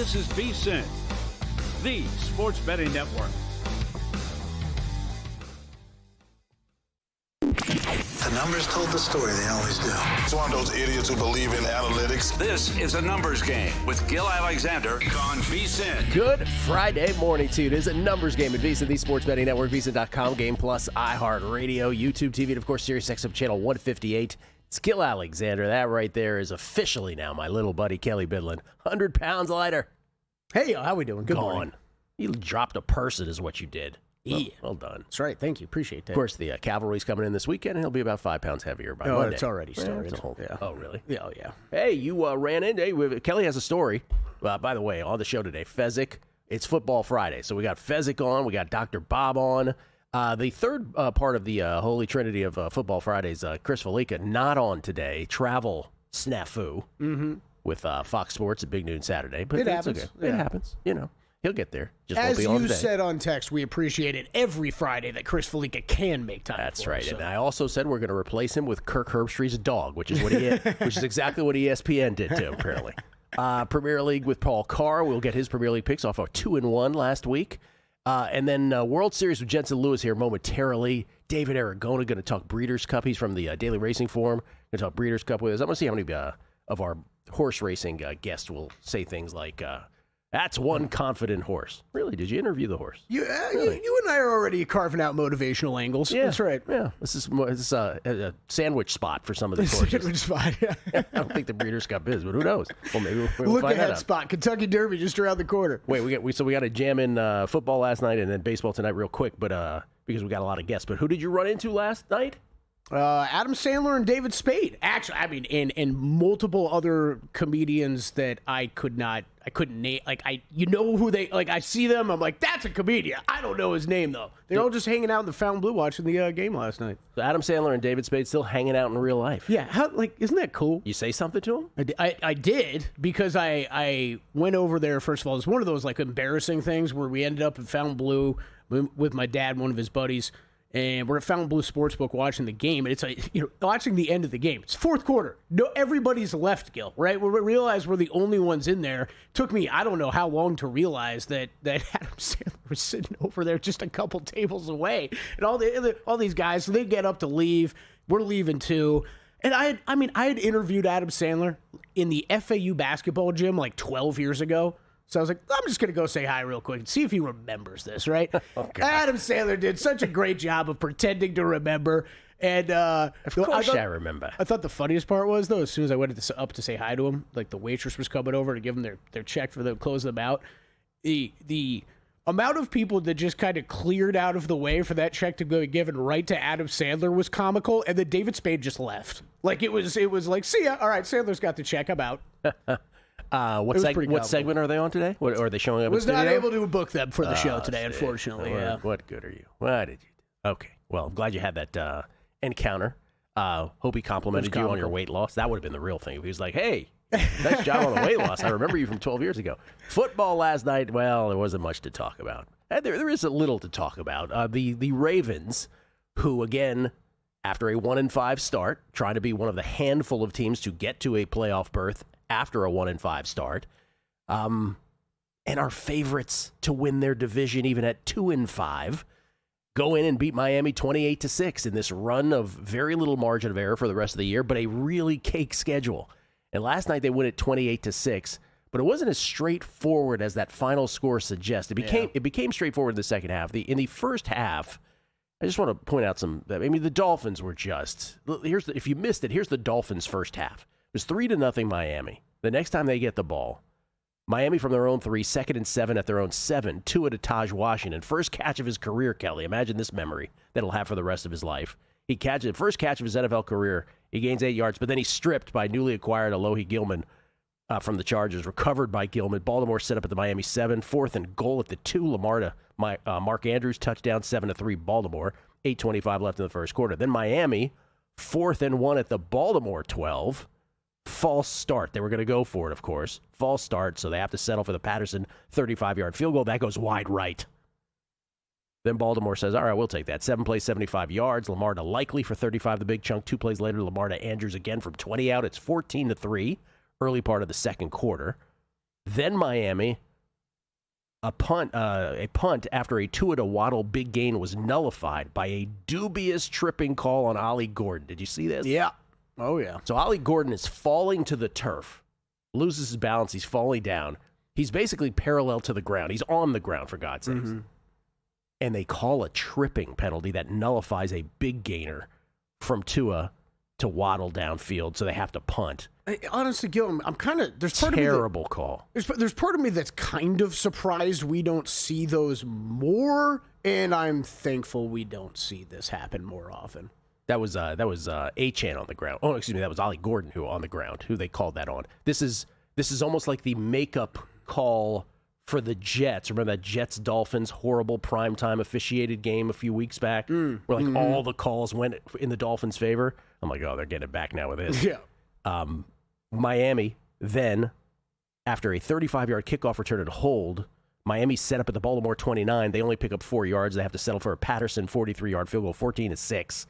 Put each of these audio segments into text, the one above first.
This is VSiN, the sports betting network. The numbers told the story, they always do. It's one of those idiots who believe in analytics. This is a numbers game with Gil Alexander on VSiN. Good Friday morning to you. It is a numbers game at VSiN, the sports betting network, VSiN.com, Game Plus, iHeartRadio, YouTube TV, and of course, SiriusXM channel 158. It's Gil Alexander. That right there is officially now my little buddy, Kelly Bidlin. 100 pounds lighter. Hey, how we doing? Good morning. You dropped a person is what you did. Well done. That's right. Thank you. Appreciate that. Of course, the cavalry's coming in this weekend, and he'll be about 5 pounds heavier by Monday. It's already started. Yeah. Oh, really? Yeah, oh, yeah. Hey, you ran in. Hey, Kelly has a story. By the way, on the show today, Fezzik. It's Football Friday, so we got Fezzik on. We got Dr. Bob on. The third part of the Holy Trinity of Football Fridays, Chris Felica, not on today. Travel snafu with Fox Sports at Big Noon Saturday. But It happens. Okay. Yeah. It happens. You know, he'll get there. Just won't As be on you today. said on text, we appreciate it every Friday that Chris Felica can make time. That's for right. us, so. And I also said we're going to replace him with Kirk Herbstreit's dog, which is what which is exactly what ESPN did too, apparently. Premier League with Paul Carr. We'll get his Premier League picks off of 2-1 last week. And then World Series with Jensen Lewis here momentarily. David Aragona going to talk Breeders' Cup. He's from the Daily Racing Forum. Going to talk Breeders' Cup with us. I'm going to see how many of our horse racing guests will say things like, that's one confident horse. Really? Did you interview the horse? Really? You and I are already carving out motivational angles. Yeah. That's right. Yeah. This is a sandwich spot for some of these horses. Sandwich spot, yeah. I don't think the Breeders' Cup is, but who knows? Well, maybe we'll Look find that ahead out. spot. Kentucky Derby just around the corner. Wait, we got to jam in football last night and then baseball tonight real quick, but because we got a lot of guests. But who did you run into last night? Adam Sandler and David Spade. Actually, I mean, and multiple other comedians that I couldn't name. Like, you know who they, like, I see them, I'm like, that's a comedian. I don't know his name, though. They're all just hanging out in the Fountain Blue watching the game last night. So Adam Sandler and David Spade still hanging out in real life. Yeah, isn't that cool? You say something to him? I did, because I went over there, first of all. It's one of those, like, embarrassing things where we ended up at Fountain Blue with my dad and one of his buddies. And we're at Fountain Blue Sportsbook watching the game, and it's like, watching the end of the game. It's fourth quarter. No, everybody's left, Gil, right? We realized we're the only ones in there. Took me, I don't know how long to realize that Adam Sandler was sitting over there just a couple tables away. And all these guys, so they get up to leave. We're leaving too. And I had interviewed Adam Sandler in the FAU basketball gym like 12 years ago. So I was like, I'm just going to go say hi real quick and see if he remembers this, right? Adam Sandler did such a great job of pretending to remember. And Of course I remember. I thought the funniest part was, though, as soon as I went up to say hi to him, like the waitress was coming over to give them their check for them, close them out. The amount of people that just kind of cleared out of the way for that check to go given right to Adam Sandler was comical. And then David Spade just left. Like, it was like, see ya. All right, Sandler's got the check. I'm out. What segment are they on today? What, are they showing up? Was in not studio? able to book them for the show today, unfortunately. Yeah. What good are you? What did you do? Okay. Well, I'm glad you had that encounter. Hope he complimented you on your weight loss. That would have been the real thing. If he was like, hey, nice job on the weight loss. I remember you from 12 years ago. Football last night, well, there wasn't much to talk about. There is a little to talk about. The Ravens, who, again, after a 1-5 start, trying to be one of the handful of teams to get to a playoff berth after a 1-5 start, and are favorites to win their division even at 2-5, go in and beat Miami 28-6 in this run of very little margin of error for the rest of the year, but a really cake schedule. And last night they win it 28-6, but it wasn't as straightforward as that final score suggests. It became straightforward in the second half. In the first half, I just want to point out the Dolphins were just, if you missed it, here's the Dolphins' first half. It was 3-0 Miami. The next time they get the ball, Miami from their own 3, 2nd and 7 at their own 7, 2 to Taj Washington. First catch of his career, Kelly. Imagine this memory that he'll have for the rest of his life. He catches the first catch of his NFL career. He gains 8 yards, but then he's stripped by newly acquired Alohi Gilman from the Chargers, recovered by Gilman. Baltimore set up at the Miami 7, 4th and goal at the 2. Lamar to Mark Andrews, touchdown, 7-3 Baltimore. 8:25 left in the first quarter. Then Miami, 4th and 1 at the Baltimore 12. False start. They were going to go for it, of course. False start, so they have to settle for the Patterson 35-yard field goal. That goes wide right. Then Baltimore says, all right, we'll take that. 7 plays, 75 yards. Lamar to Likely for 35, the big chunk. 2 plays later, Lamar to Andrews again from 20 out. It's 14-3, early part of the second quarter. Then Miami, a punt after a Tua to Waddle big gain was nullified by a dubious tripping call on Ollie Gordon. Did you see this? Yeah. Oh, yeah. So Ollie Gordon is falling to the turf, loses his balance, he's falling down. He's basically parallel to the ground. He's on the ground, for God's sakes. Mm-hmm. And they call a tripping penalty that nullifies a big gainer from Tua to Waddle downfield, so they have to punt. Honestly, Gil, I'm kind of... Terrible call. There's part of me that's kind of surprised we don't see those more, and I'm thankful we don't see this happen more often. That was Achane on the ground. Oh, excuse me, that was Ollie Gordon who on the ground, who they called that on. This is almost like the makeup call for the Jets. Remember that Jets-Dolphins horrible primetime officiated game a few weeks back? Where all the calls went in the Dolphins' favor? I'm like, oh, they're getting it back now with this. Yeah. Miami, then, after a 35-yard kickoff return and hold, Miami set up at the Baltimore 29. They only pick up 4 yards. They have to settle for a Patterson 43-yard field goal, 14-6.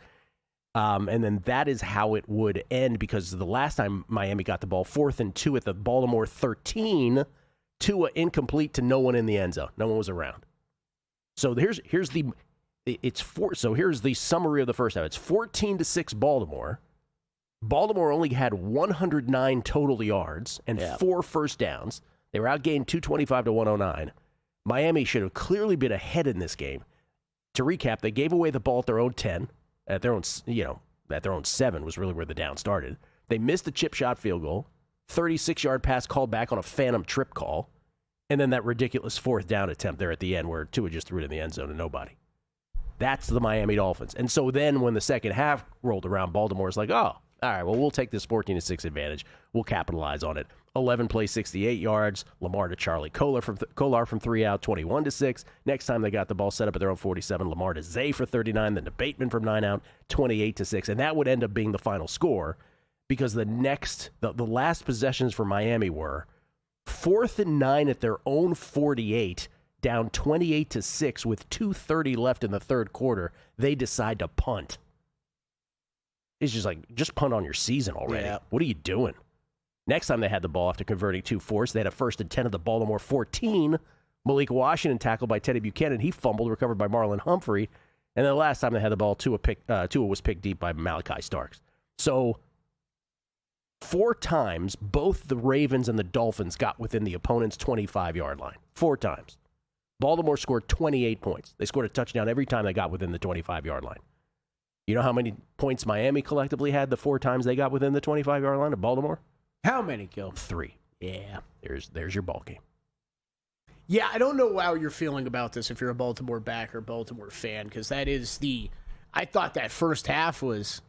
And then that is how it would end, because the last time Miami got the ball, 4th and 2 at the Baltimore 13, Tua incomplete to no one in the end zone. No one was around. So here's the summary of the first half. It's 14-6 Baltimore. Baltimore only had 109 total yards and 4 first downs. They were outgained 225 to 109. Miami should have clearly been ahead in this game. To recap, they gave away the ball at their own 10, at their own 7 was really where the down started. They missed a chip shot field goal, 36-yard pass called back on a phantom trip call, and then that ridiculous 4th down attempt there at the end where Tua just threw it in the end zone to nobody. That's the Miami Dolphins. And so then when the second half rolled around, Baltimore's like, oh, all right, well, we'll take this 14-6 advantage. We'll capitalize on it. 11 plays, 68 yards. Lamar to Charlie Kolar from 3 out, 21-6. Next time they got the ball set up at their own 47, Lamar to Zay for 39, then to Bateman from 9 out, 28-6. And that would end up being the final score, because the last possessions for Miami were 4th and 9 at their own 48, down 28-6 with 2:30 left in the third quarter. They decide to punt. It's just like, just punt on your season already. Yeah. What are you doing? Next time they had the ball after converting 2 fourths, they had a 1st and 10 at the Baltimore 14. Malik Washington tackled by Teddy Buchanan. He fumbled, recovered by Marlon Humphrey. And then the last time they had the ball, Tua was picked deep by Malachi Starks. So 4 times, both the Ravens and the Dolphins got within the opponent's 25-yard line. 4 times. Baltimore scored 28 points. They scored a touchdown every time they got within the 25-yard line. You know how many points Miami collectively had the 4 times they got within the 25-yard line of Baltimore? How many, Gil? 3. Yeah. There's your ball game. Yeah, I don't know how you're feeling about this if you're a Baltimore backer or Baltimore fan, because that is I thought that first half was,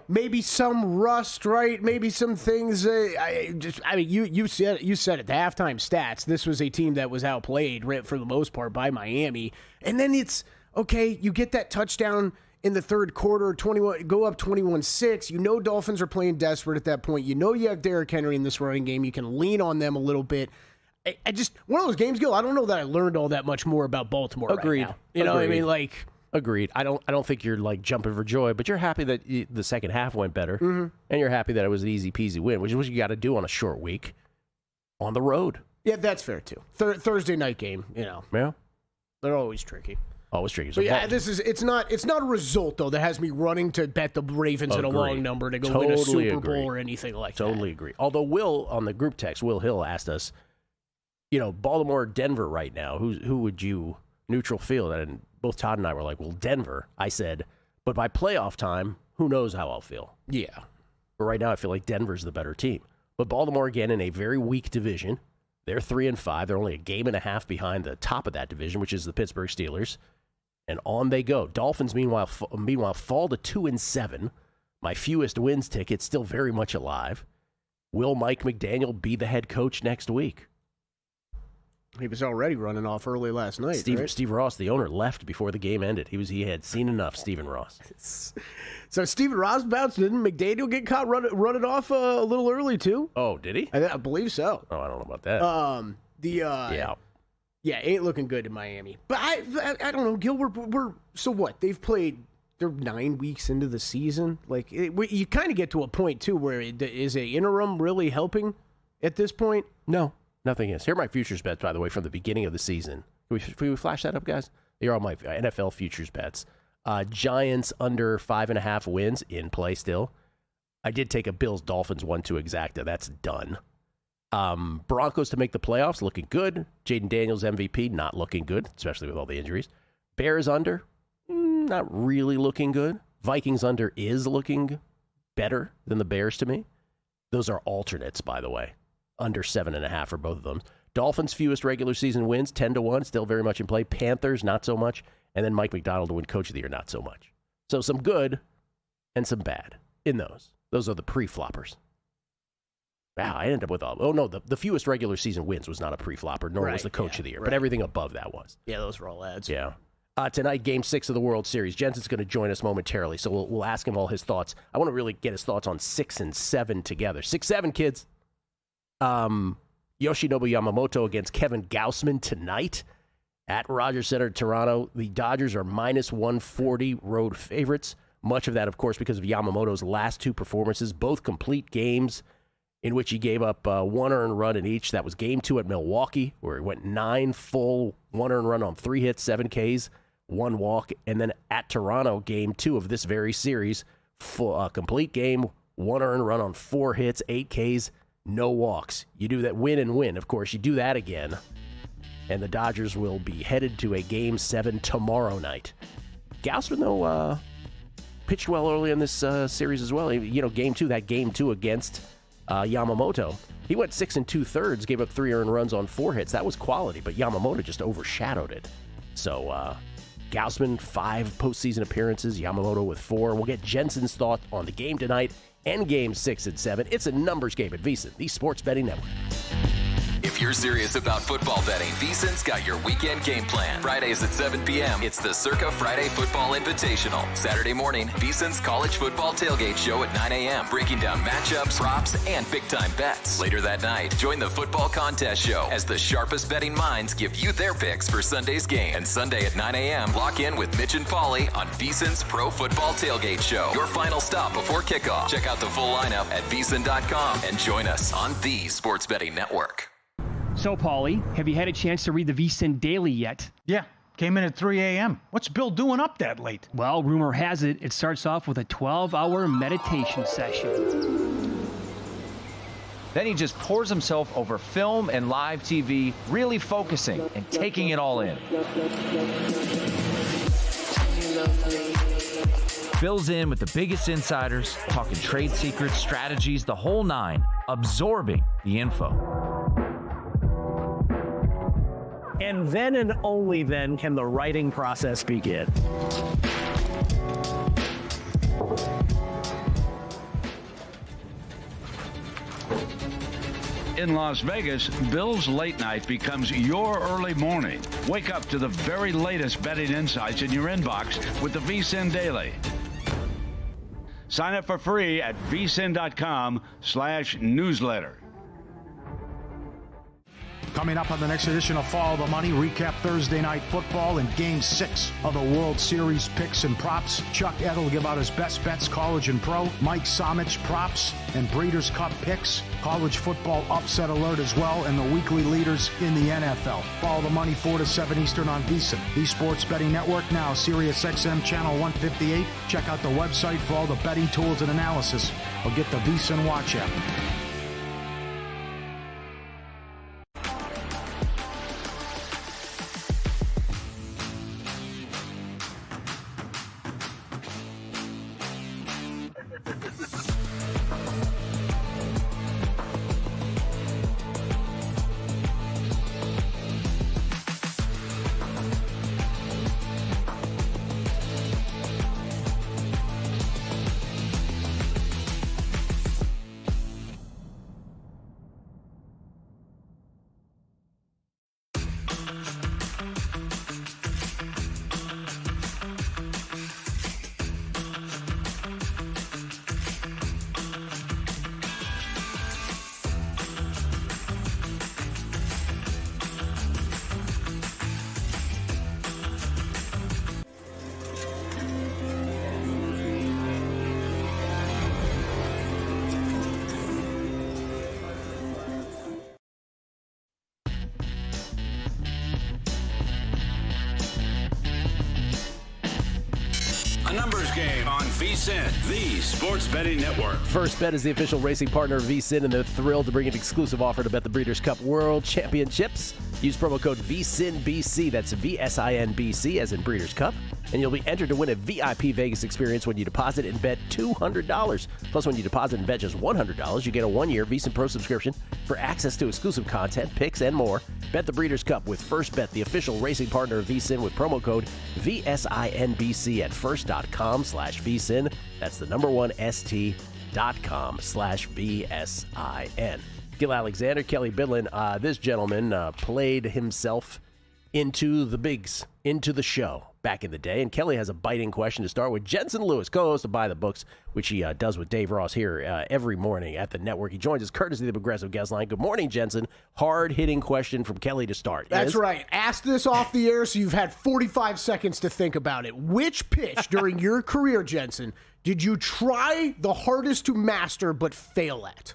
maybe some rust, right? Maybe some things. You said it. The halftime stats. This was a team that was outplayed, right, for the most part, by Miami, and then it's okay. You get that touchdown in the third quarter, go up 21-6. Dolphins are playing desperate at that point. You have Derrick Henry in this running game. You can lean on them a little bit. I just, one of those games, Gil, I don't know that I learned all that much more about Baltimore. Agreed. Right now. You know what I mean? Agreed. I don't think you're like jumping for joy, but you're happy that the second half went better, and you're happy that it was an easy peasy win, which is what you got to do on a short week on the road. Yeah, that's fair too. Thursday night game, Yeah, they're always tricky. Always tricky. So it's not a result though that has me running to bet the Ravens at a long number to go win a Super Bowl or anything like that. Totally agree. Although Will on the group text, Will Hill asked us, Baltimore, Denver right now. Who would you neutral field? And both Todd and I were like, well, Denver. I said, but by playoff time, who knows how I'll feel? Yeah. But right now, I feel like Denver's the better team. But Baltimore, again, in a very weak division. They're 3-5. They're only a game and a half behind the top of that division, which is the Pittsburgh Steelers. And on they go. Dolphins, meanwhile, fall to 2-7. My fewest wins ticket, still very much alive. Will Mike McDaniel be the head coach next week? He was already running off early last night. Steve Ross, the owner, left before the game ended. He had seen enough, Stephen Ross. So Stephen Ross bounced. Didn't McDaniel get caught running off a little early too? Oh, did he? I believe so. Oh, I don't know about that. Yeah, ain't looking good in Miami. But I don't know, Gil. We're so what? They're 9 weeks into the season. Like you kind of get to a point too where is an interim really helping at this point? No. Nothing is. Here are my futures bets, by the way, from the beginning of the season. Can we flash that up, guys? Here are my NFL futures bets. Giants under 5.5 wins in play still. I did take a Bills-Dolphins 1-2 exacta. That's done. Broncos to make the playoffs, looking good. Jaden Daniels MVP, not looking good, especially with all the injuries. Bears under, not really looking good. Vikings under is looking better than the Bears to me. Those are alternates, by the way. Under 7.5 for both of them. Dolphins fewest regular season wins, 10-1, still very much in play. Panthers, not so much. And then Mike McDonald to win Coach of the Year, not so much. So some good and some bad in those. Those are the pre-floppers. Wow, I ended up with the fewest regular season wins was not a pre-flopper, nor was the Coach of the Year. But everything above that was. Yeah, those were all ads. Yeah. Tonight, Game 6 of the World Series. Jensen's going to join us momentarily, so we'll ask him all his thoughts. I want to really get his thoughts on 6 and 7 together. 6-7, kids. Yoshinobu Yamamoto against Kevin Gausman tonight at Rogers Center, Toronto. The Dodgers are minus 140 road favorites. Much of that, of course, because of Yamamoto's last 2 performances, both complete games in which he gave up 1 earned run in each. That was Game 2 at Milwaukee, where he went 9 full 1 earned run on 3 hits, 7 Ks, 1 walk. And then at Toronto, Game 2 of this very series, complete game, 1 earned run on 4 hits, 8 Ks, no walks. You do that, win and win. Of course, you do that again, and the Dodgers will be headed to a Game 7 tomorrow night. Gausman, though, pitched well early in this series as well. Game 2 against Yamamoto. He went 6 2/3, gave up 3 earned runs on 4 hits. That was quality, but Yamamoto just overshadowed it. So, Gausman, 5 postseason appearances, Yamamoto with 4. We'll get Jensen's thought on the game tonight and Game 6 and 7. It's a numbers game at VSiN, the Sports Betting Network. If you're serious about football betting, VSiN's got your weekend game plan. Fridays at 7 p.m., it's the Circa Friday Football Invitational. Saturday morning, VSiN's college football tailgate show at 9 a.m., breaking down matchups, props, and big-time bets. Later that night, join the football contest show as the sharpest betting minds give you their picks for Sunday's game. And Sunday at 9 a.m., lock in with Mitch and Paulie on VSiN's Pro Football Tailgate Show. Your final stop before kickoff. Check out the full lineup at VSiN.com and join us on the Sports Betting Network. So, Paulie, have you had a chance to read the VSiN Daily yet? Yeah, came in at 3 a.m. What's Bill doing up that late? Well, rumor has it, it starts off with a 12-hour meditation session. Then he just pours himself over film and live TV, really focusing and taking it all in. Bill's in with the biggest insiders, talking trade secrets, strategies, the whole 9, absorbing the info. And then and only then can the writing process begin. In Las Vegas, Bill's late night becomes your early morning. Wake up to the very latest betting insights in your inbox with the VSiN Daily. Sign up for free at vsin.com/newsletter. Coming up on the next edition of Follow the Money, recap Thursday night football and Game 6 of the World Series picks and props. Chuck Ed will give out his best bets, college and pro. Mike Somich, props and Breeders' Cup picks. College football upset alert as well, and the weekly leaders in the NFL. Follow the Money 4 to 7 Eastern on VSiN, the Sports Betting Network, now Sirius XM Channel 158. Check out the website for all the betting tools and analysis, or get the VSiN Watch app. A numbers game on VSiN, the sports betting network. First Bet is the official racing partner of VSiN, and they're thrilled to bring an exclusive offer to bet the Breeders' Cup World Championships. Use promo code VSiNBC, that's VSINBC, as in Breeders' Cup, and you'll be entered to win a VIP Vegas experience when you deposit and bet $200. Plus, when you deposit and bet just $100, you get a one-year VSiN Pro subscription for access to exclusive content, picks, and more. Bet the Breeders' Cup with First Bet, the official racing partner of VSiN, with promo code VSINBC at first.com/VSiN. That's the number one ST.com/VSIN. Gil Alexander, Kelly Bidlin. This gentleman played himself into the bigs, into the show back in the day. And Kelly has a biting question to start with. Jensen Lewis, co-host of By the Books, which he does with Dave Ross here every morning at the network. He joins us courtesy of the Progressive Guest Line. Good morning, Jensen. Hard-hitting question from Kelly to start. That's right. Ask this off the air, so you've had 45 seconds to think about it. Which pitch during your career, Jensen, did you try the hardest to master but fail at?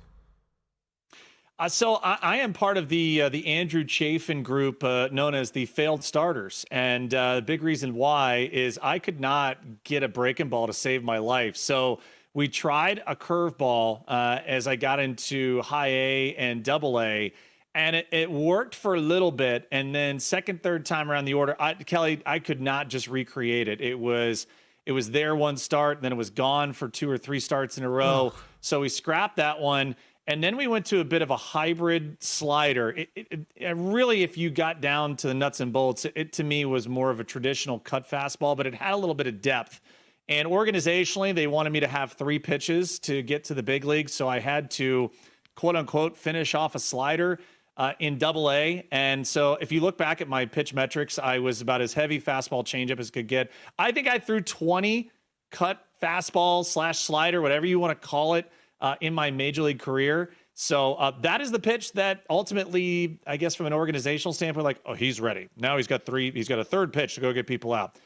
So I am part of the Andrew Chafin group known as the Failed Starters. And the big reason why is I could not get a breaking ball to save my life. So we tried a curveball as I got into high A and double A. And it worked for a little bit. And then second, third time around the order, Kelly, I could not just recreate it. It was there one start, and then it was gone for 2 or 3 starts in a row. So we scrapped that one. And then we went to a bit of a hybrid slider. It really, if you got down to the nuts and bolts, it to me was more of a traditional cut fastball, but it had a little bit of depth. And organizationally, they wanted me to have 3 pitches to get to the big leagues. So I had to, quote unquote, finish off a slider in double A. And so if you look back at my pitch metrics, I was about as heavy fastball changeup as could get. I think I threw 20 cut fastball / slider, whatever you want to call it, in my major league career. So that is the pitch that ultimately, I guess from an organizational standpoint, like, oh, he's ready. Now he's got a third pitch to go get people out.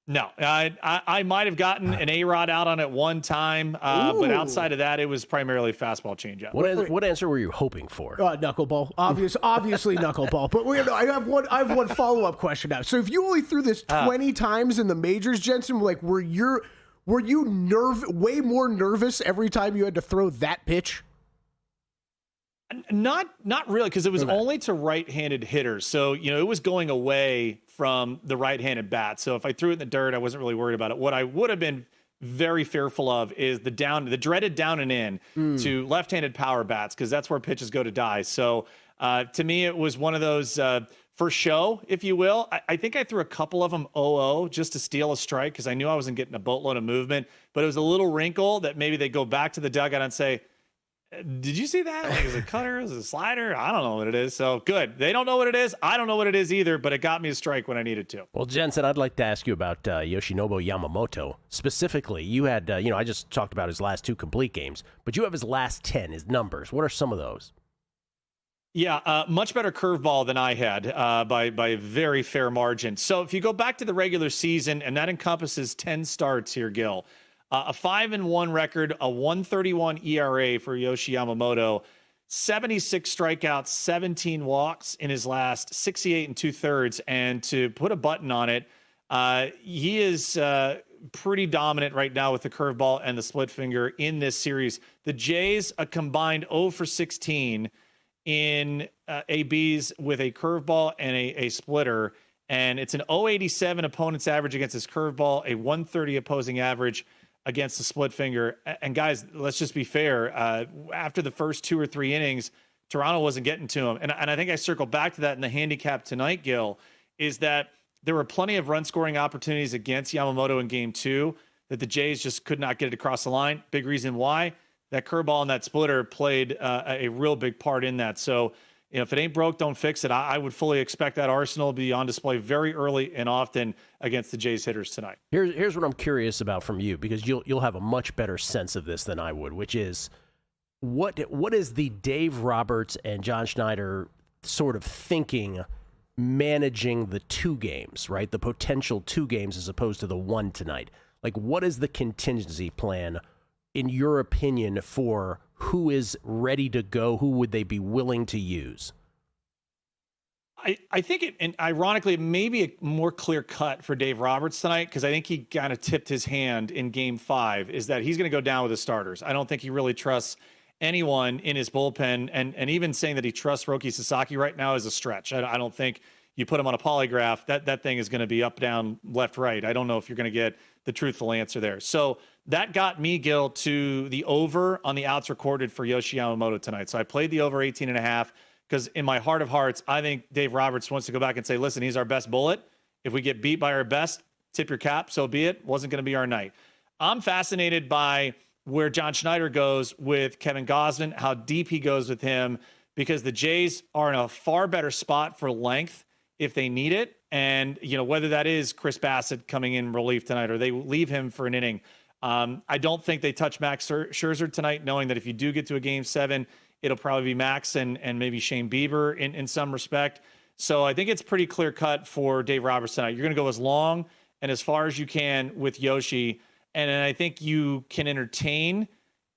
No, I might have gotten an A-Rod out on it one time, but outside of that, it was primarily fastball changeup. What answer were you hoping for? Knuckleball. Obviously knuckleball. But I have one follow-up question now. So if you only threw this 20 times in the majors, Jensen, like, were you way more nervous every time you had to throw that pitch? Not really, because it was only to right-handed hitters. So, it was going away from the right-handed bat. So if I threw it in the dirt, I wasn't really worried about it. What I would have been very fearful of is the dreaded down and in to left-handed power bats, because that's where pitches go to die. So to me, it was one of those for show, if you will. I think I threw a couple of them 0-0 just to steal a strike, because I knew I wasn't getting a boatload of movement. But it was a little wrinkle that maybe they go back to the dugout and say, did you see that? Like, is it a cutter? Is it a slider? I don't know what it is. So good. They don't know what it is. I don't know what it is either, but it got me a strike when I needed to. Well, Jensen, I'd like to ask you about Yoshinobu Yamamoto. Specifically, you had, I just talked about his last 2 complete games, but you have his last 10, his numbers. What are some of those? Yeah, much better curveball than I had by a very fair margin. So if you go back to the regular season, and that encompasses 10 starts here, Gil, a 5-1 record, a 1.31 ERA for Yoshi Yamamoto, 76 strikeouts, 17 walks in his last 68 2/3. And to put a button on it, he is pretty dominant right now with the curveball and the split finger in this series. The Jays, a combined 0 for 16 in ABs with a curveball and a splitter. And it's an 0.87 opponent's average against his curveball, a 1.30 opposing average against the split finger. And guys, let's just be fair. After the first 2 or 3 innings, Toronto wasn't getting to him. And I think I circle back to that in the handicap tonight, Gil, is that there were plenty of run scoring opportunities against Yamamoto in game 2 that the Jays just could not get it across the line. Big reason why. That curveball and that splitter played a real big part in that. So, if it ain't broke, don't fix it. I would fully expect that arsenal to be on display very early and often against the Jays hitters tonight. Here's what I'm curious about from you, because you'll have a much better sense of this than I would, which is what is the Dave Roberts and John Schneider sort of thinking managing the 2 games, right? The potential 2 games as opposed to the 1 tonight. Like, what is the contingency plan, in your opinion, for who is ready to go? Who would they be willing to use? I think it, and ironically, maybe a more clear cut for Dave Roberts tonight, because I think he kind of tipped his hand in Game 5, is that he's going to go down with his starters. I don't think he really trusts anyone in his bullpen, and even saying that he trusts Roki Sasaki right now is a stretch. I don't think you put him on a polygraph, that thing is going to be up, down, left, right. I don't know if you're going to get the truthful answer there. So that got me, Gil, to the over on the outs recorded for Yoshi Yamamoto tonight. So I played the over 18.5. Because in my heart of hearts, I think Dave Roberts wants to go back and say, listen, he's our best bullet. If we get beat by our best, tip your cap, so be it. Wasn't going to be our night. I'm fascinated by where John Schneider goes with Kevin Gausman, how deep he goes with him, because the Jays are in a far better spot for length if they need it. And, whether that is Chris Bassett coming in relief tonight or they leave him for an inning. I don't think they touch Max Scherzer tonight, knowing that if you do get to a Game 7, it'll probably be Max and maybe Shane Bieber in some respect. So I think it's pretty clear cut for Dave Roberts tonight. You're going to go as long and as far as you can with Yoshi. And then I think you can entertain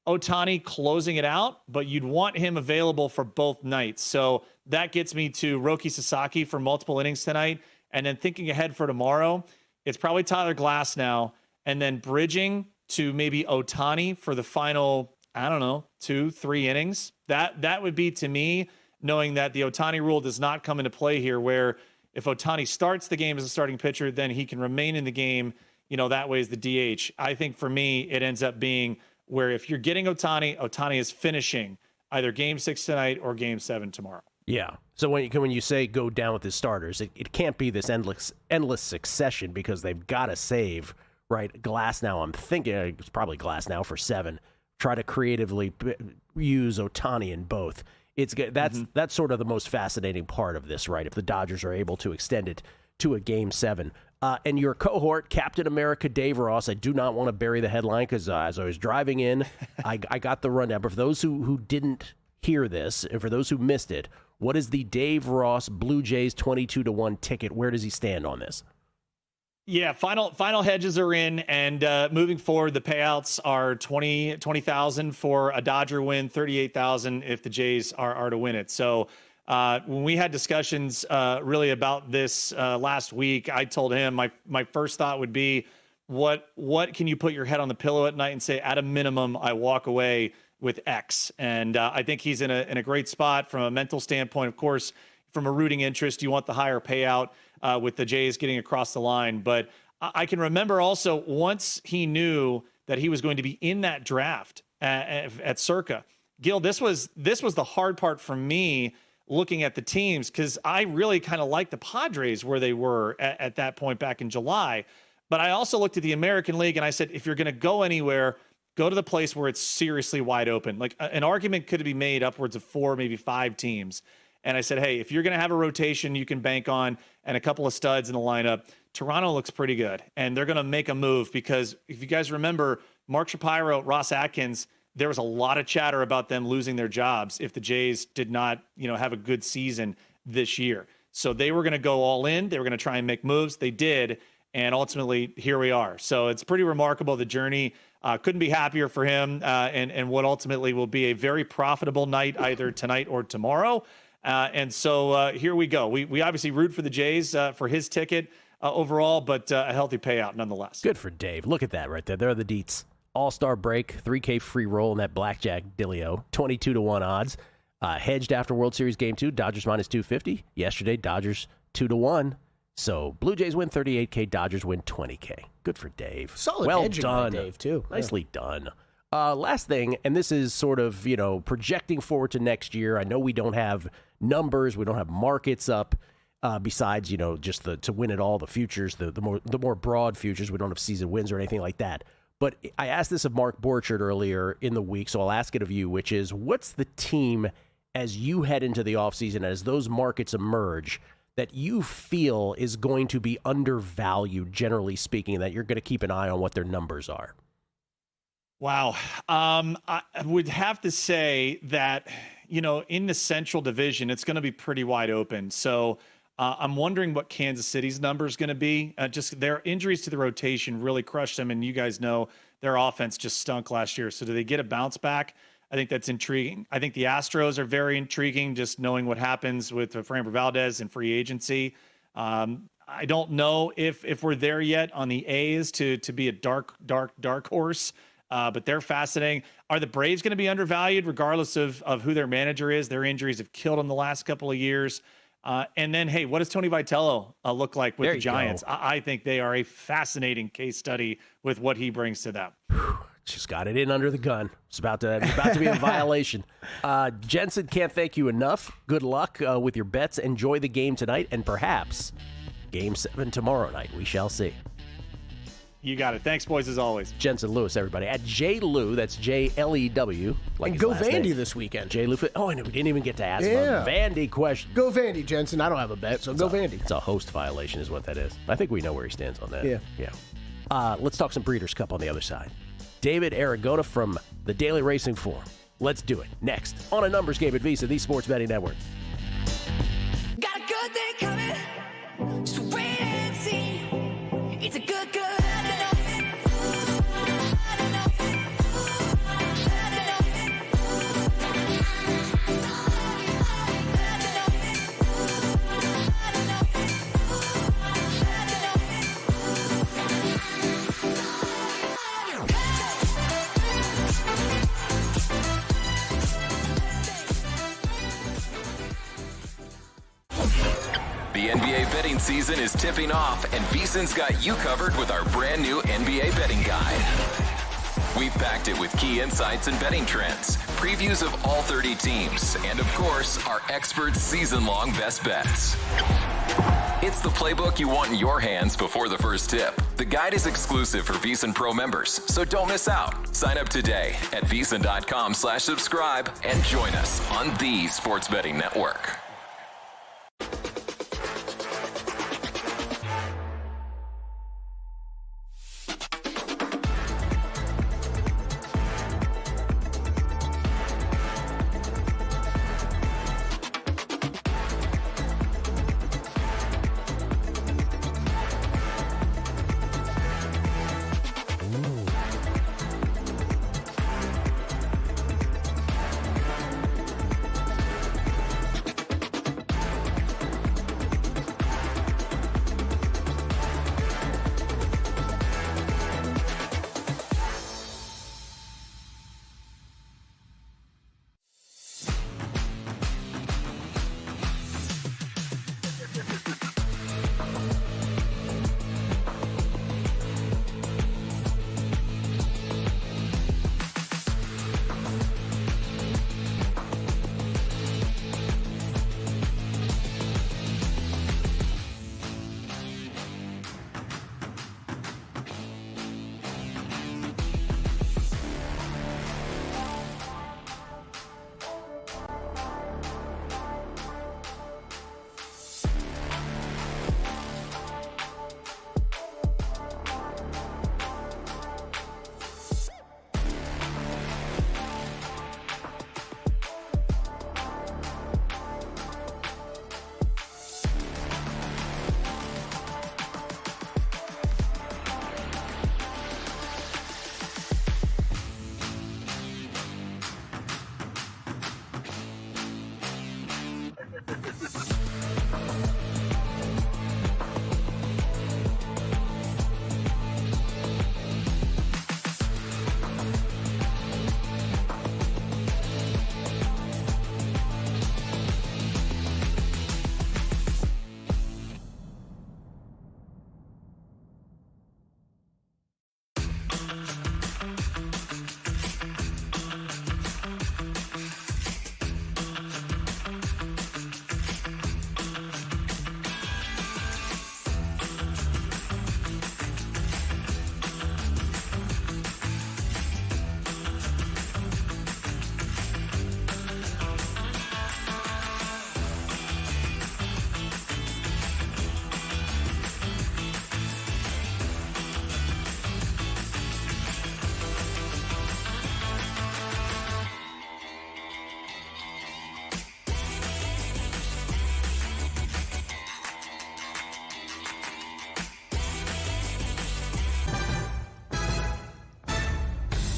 Ohtani closing it out, but you'd want him available for both nights. So that gets me to Roki Sasaki for multiple innings tonight. And then thinking ahead for tomorrow, it's probably Tyler Glass now, and then bridging to maybe Ohtani for the final, 2-3 innings. That would be, to me, knowing that the Ohtani rule does not come into play here, where if Ohtani starts the game as a starting pitcher, then he can remain in the game. That way is the DH. I think for me, it ends up being where if you're getting Ohtani is finishing either Game 6 tonight or Game 7 tomorrow. Yeah. So when you say go down with his starters, it can't be this endless succession, because they've got to save, right? Glass now, I'm thinking it's probably Glass now for 7. Try to creatively use Ohtani in both. That's sort of the most fascinating part of this, right? If the Dodgers are able to extend it to a Game 7. And your cohort, Captain America Dave Ross, I do not want to bury the headline, because as I was driving in, I got the rundown. But for those who didn't hear this, and for those who missed it, what is the Dave Ross Blue Jays 22-1 ticket? Where does he stand on this? Yeah, final hedges are in, and moving forward, the payouts are $20,000 for a Dodger win, $38,000 if the Jays are to win it. So when we had discussions really about this last week, I told him my first thought would be, what can you put your head on the pillow at night and say, at a minimum, I walk away with X. And I think he's in a great spot from a mental standpoint. Of course, from a rooting interest, you want the higher payout with the Jays getting across the line. But I can remember also, once he knew that he was going to be in that draft at Circa, Gil, this was the hard part for me looking at the teams, because I really kind of liked the Padres where they were at that point back in July. But I also looked at the American League and I said, if you're going to go anywhere, go to the place where it's seriously wide open. Like an argument could be made upwards of 4, maybe 5 teams. And I said, hey, if you're going to have a rotation you can bank on and a couple of studs in the lineup, Toronto looks pretty good. And they're going to make a move, because if you guys remember, Mark Shapiro, Ross Atkins, there was a lot of chatter about them losing their jobs if the Jays did not, have a good season this year. So they were going to go all in. They were going to try and make moves. They did. And ultimately, here we are. So it's pretty remarkable, the journey. Couldn't be happier for him, and what ultimately will be a very profitable night either tonight or tomorrow. And so here we go. We obviously root for the Jays for his ticket overall, but a healthy payout nonetheless. Good for Dave. Look at that right there. There are the deets. All-star break, 3K free roll in that blackjack dealio, 22-1 odds. Hedged after World Series Game 2, Dodgers minus 250. Yesterday, Dodgers 2-1. So Blue Jays win 38K, Dodgers win 20K. Good for Dave. Solid well hedging done, by Dave, too. Nicely done. Last thing, and this is sort of, projecting forward to next year. I know we don't have numbers, we don't have markets up, besides, just to win it all, the futures, the more broad futures. We don't have season wins or anything like that. But I asked this of Mark Borchard earlier in the week, so I'll ask it of you, which is, what's the team, as you head into the offseason, as those markets emerge, that you feel is going to be undervalued, generally speaking, that you're going to keep an eye on what their numbers are? Wow. I would have to say that, in the Central Division, it's going to be pretty wide open. So I'm wondering what Kansas City's number is going to be. Just their injuries to the rotation really crushed them. And you guys know their offense just stunk last year. So do they get a bounce back I think that's intriguing. I think the Astros are very intriguing, just knowing what happens with Framber Valdez and free agency. I don't know if we're there yet on the A's to be a dark horse, but they're fascinating. Are the Braves going to be undervalued regardless of who their manager is? Their injuries have killed them the last couple of years. And then, hey, what does Tony Vitello look like with the Giants? I think they are a fascinating case study with what he brings to them. Just got it in under the gun. It's about to be a violation. Jensen, can't thank you enough. Good luck with your bets. Enjoy the game tonight and perhaps Game 7 tomorrow night. We shall see. You got it. Thanks, boys, as always. Jensen Lewis, everybody. At JLew, that's JLEW. Like and go Vandy this weekend. JLew. Oh, and we didn't even get to ask a Vandy question. Go Vandy, Jensen. I don't have a bet, so go Vandy. It's a host violation is what that is. I think we know where he stands on that. Yeah. Let's talk some Breeders' Cup on the other side. David Aragona from the Daily Racing Forum. Let's do it. Next on a numbers game at VSiN, the Sports Betting Network. Got a good thing coming. Just wait and see. It's a good. The NBA betting season is tipping off, and VSiN's got you covered with our brand new NBA betting guide. We've packed it with key insights and betting trends, previews of all 30 teams, and of course, our experts' season-long best bets. It's the playbook you want in your hands before the first tip. The guide is exclusive for VSiN Pro members, so don't miss out. Sign up today at VSiN.com/subscribe and join us on the Sports Betting Network.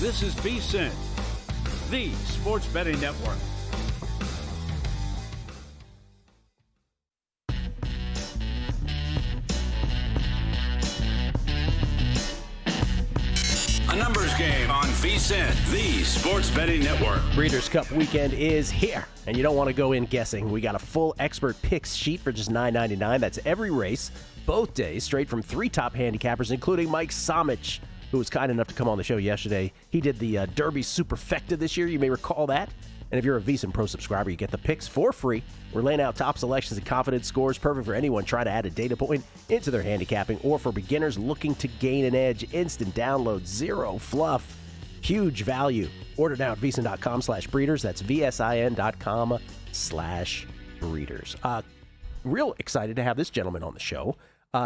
This is VSiN, the Sports Betting Network. A numbers game on VSiN, the Sports Betting Network. Breeders' Cup weekend is here, and you don't want to go in guessing. We got a full expert picks sheet for just $9.99. That's every race, both days, straight from 3 top handicappers, including Mike Somich, who was kind enough to come on the show yesterday. He did the Derby Superfecta this year. You may recall that. And if you're a VSiN Pro subscriber, you get the picks for free. We're laying out top selections and confidence scores, perfect for anyone trying to add a data point into their handicapping, or for beginners looking to gain an edge. Instant download, zero fluff, huge value. Order now at VSiN.com/breeders. That's VSIN.com/breeders. Real excited to have this gentleman on the show.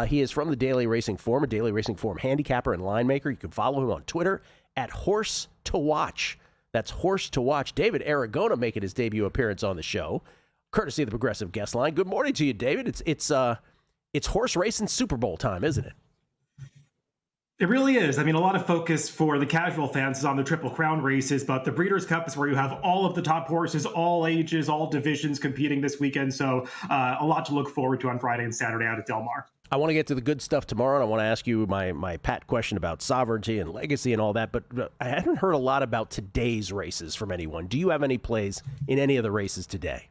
He is from the Daily Racing Form, a Daily Racing Form handicapper and line maker. You can follow him on Twitter at Horse to Watch. That's Horse to Watch. David Aragona making his debut appearance on the show, courtesy of the Progressive Guest Line. Good morning to you, David. It's horse racing Super Bowl time, isn't it? It really is. I mean, a lot of focus for the casual fans is on the Triple Crown races, but the Breeders' Cup is where you have all of the top horses, all ages, all divisions competing this weekend. So a lot to look forward to on Friday and Saturday out at Del Mar. I want to get to the good stuff tomorrow, and I want to ask you my pat question about sovereignty and legacy and all that, but I haven't heard a lot about today's races from anyone. Do you have any plays in any of the races today?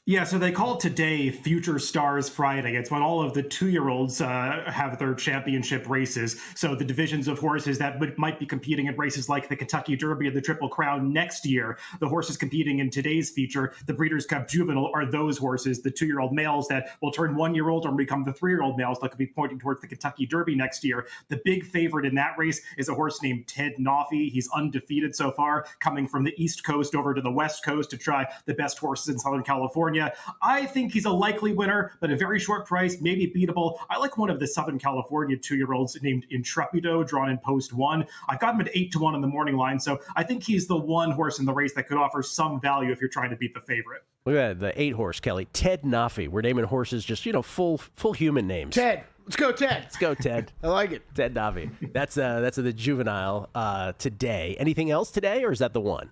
Yeah, so they call today Future Stars Friday. It's when all of the 2-year-olds have their championship races. So the divisions of horses that might be competing in races like the Kentucky Derby or the Triple Crown next year, the horses competing in today's feature, the Breeders' Cup Juvenile, are those horses, the 2-year-old males that will turn 1-year-old or become the 3-year-old males that could be pointing towards the Kentucky Derby next year. The big favorite in that race is a horse named Ted Noffy. He's undefeated so far, coming from the East Coast over to the West Coast to try the best horses in Southern California. I think he's a likely winner, but a very short price, maybe beatable. I like one of the Southern California 2-year-olds named Intrepido, drawn in post 1. I've got him at 8-1 on the morning line, so I think he's the one horse in the race that could offer some value if you're trying to beat the favorite. Look at that, the 8-horse, Kelly. Ted Noffy. We're naming horses just, full human names. Ted. Let's go, Ted. Let's go, Ted. I like it. Ted Noffy. That's the juvenile today. Anything else today, or is that the one?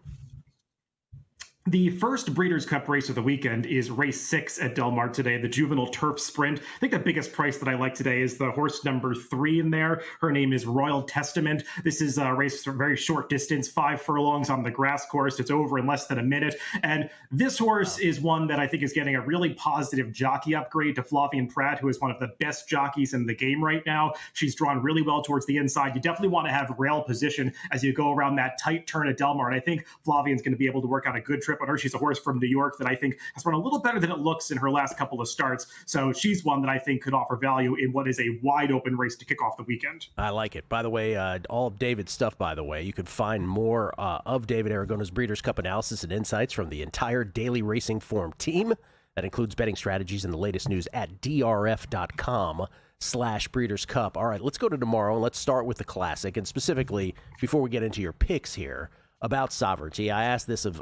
The first Breeders' Cup race of the weekend is race 6 at Del Mar today, the Juvenile Turf Sprint. I think the biggest price that I like today is the horse number 3 in there. Her name is Royal Testament. This is a race for a very short distance, 5 furlongs on the grass course. It's over in less than a minute. And this horse is one that I think is getting a really positive jockey upgrade to Flavien Prat, who is one of the best jockeys in the game right now. She's drawn really well towards the inside. You definitely want to have rail position as you go around that tight turn at Del Mar. And I think Flavien's going to be able to work out a good trip on her. She's a horse from New York that I think has run a little better than it looks in her last couple of starts. So she's one that I think could offer value in what is a wide open race to kick off the weekend. I like it. By the way, all of David's stuff, by the way, you can find more of David Aragona's Breeders' Cup analysis and insights from the entire Daily Racing Form team. That includes betting strategies and the latest news at drf.com/Breeders' Cup. All right, let's go to tomorrow, and let's start with the Classic. And specifically, before we get into your picks here, about sovereignty. I asked this of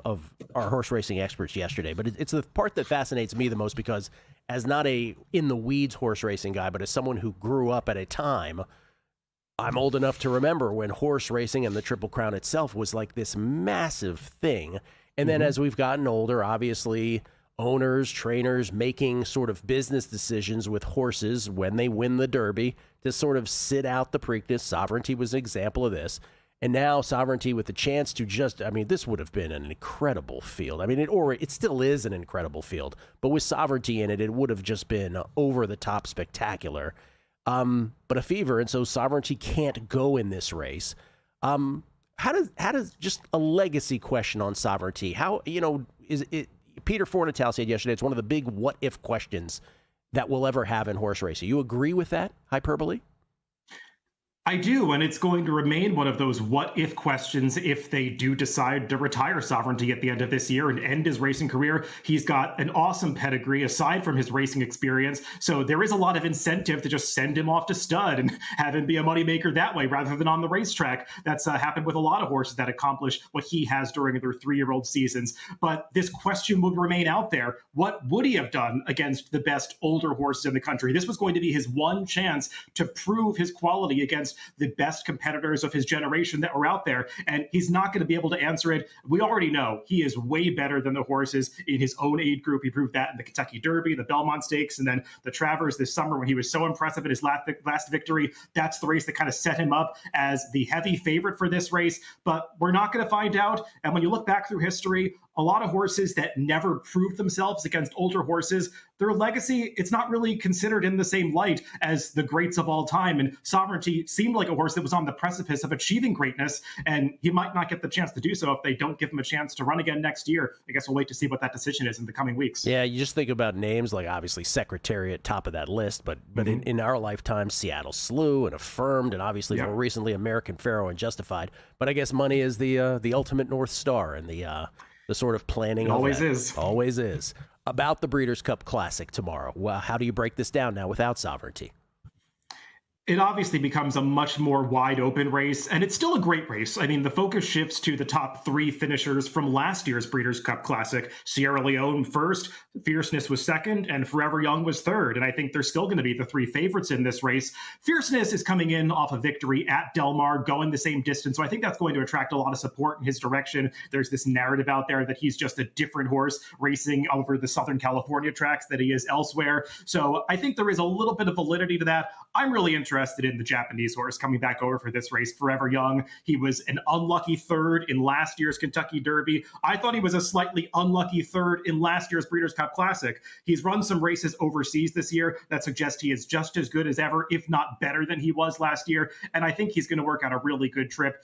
our horse racing experts yesterday, but it's the part that fascinates me the most because as not a in-the-weeds horse racing guy, but as someone who grew up at a time, I'm old enough to remember when horse racing and the Triple Crown itself was like this massive thing. And then as we've gotten older, obviously owners, trainers making sort of business decisions with horses when they win the Derby to sort of sit out the Preakness. Sovereignty was an example of this. And now Sovereignty with the chance to just, this would have been an incredible field. It still is an incredible field, but with Sovereignty in it, it would have just been over the top spectacular. But a fever, and so Sovereignty can't go in this race. How does just a legacy question on Sovereignty? How, is it? Peter Fornatale said yesterday, it's one of the big what if questions that we'll ever have in horse racing. You agree with that hyperbole? I do, and it's going to remain one of those what-if questions if they do decide to retire Sovereignty at the end of this year and end his racing career. He's got an awesome pedigree aside from his racing experience, so there is a lot of incentive to just send him off to stud and have him be a moneymaker that way rather than on the racetrack. That's happened with a lot of horses that accomplish what he has during their 3-year-old seasons. But this question will remain out there. What would he have done against the best older horses in the country? This was going to be his one chance to prove his quality against the best competitors of his generation that were out there, and he's not going to be able to answer it. We already know he is way better than the horses in his own age group. He proved that in the Kentucky Derby, the Belmont Stakes, and then the Travers this summer when he was so impressive at his last victory. That's the race that kind of set him up as the heavy favorite for this race, but we're not going to find out. And when you look back through history, a lot of horses that never proved themselves against older horses, their legacy, it's not really considered in the same light as the greats of all time. And Sovereignty seemed like a horse that was on the precipice of achieving greatness, and he might not get the chance to do so if they don't give him a chance to run again next year. I guess we'll wait to see what that decision is in the coming weeks. Yeah, you just think about names like obviously Secretariat, top of that list, but in our lifetime, Seattle Slew and Affirmed, and obviously more recently American Pharaoh and Justified. But I guess money is the ultimate North Star and the sort of planning. It always is. Always is. About the Breeders' Cup Classic tomorrow, well, how do you break this down now without Sovereignty? It obviously becomes a much more wide open race, and it's still a great race. I mean, the focus shifts to the top 3 finishers from last year's Breeders' Cup Classic. Sierra Leone first, Fierceness was second, and Forever Young was third. And I think they're still going to be the 3 favorites in this race. Fierceness is coming in off a victory at Del Mar, going the same distance. So I think that's going to attract a lot of support in his direction. There's this narrative out there that he's just a different horse racing over the Southern California tracks that he is elsewhere. So I think there is a little bit of validity to that. I'm really interested in the Japanese horse coming back over for this race, Forever Young. He was an unlucky third in last year's Kentucky Derby. I thought he was a slightly unlucky third in last year's Breeders' Cup Classic. He's run some races overseas this year that suggest he is just as good as ever, if not better than he was last year. And I think he's going to work out a really good trip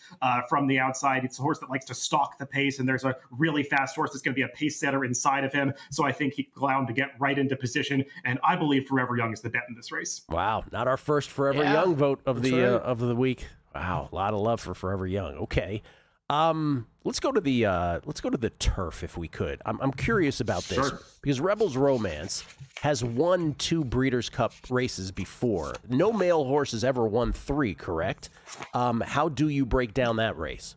from the outside. It's a horse that likes to stalk the pace, and there's a really fast horse that's going to be a pace setter inside of him. So I think he's allowed to get right into position, and I believe Forever Young is the bet in this race. Wow, not our first Forever Young vote of the week. Wow, a lot of love for Forever Young. Okay, let's go to the turf if we could. I'm curious about this because Rebels Romance has won 2 Breeders' Cup races before. No male horse has ever won 3, correct? How do you break down that race?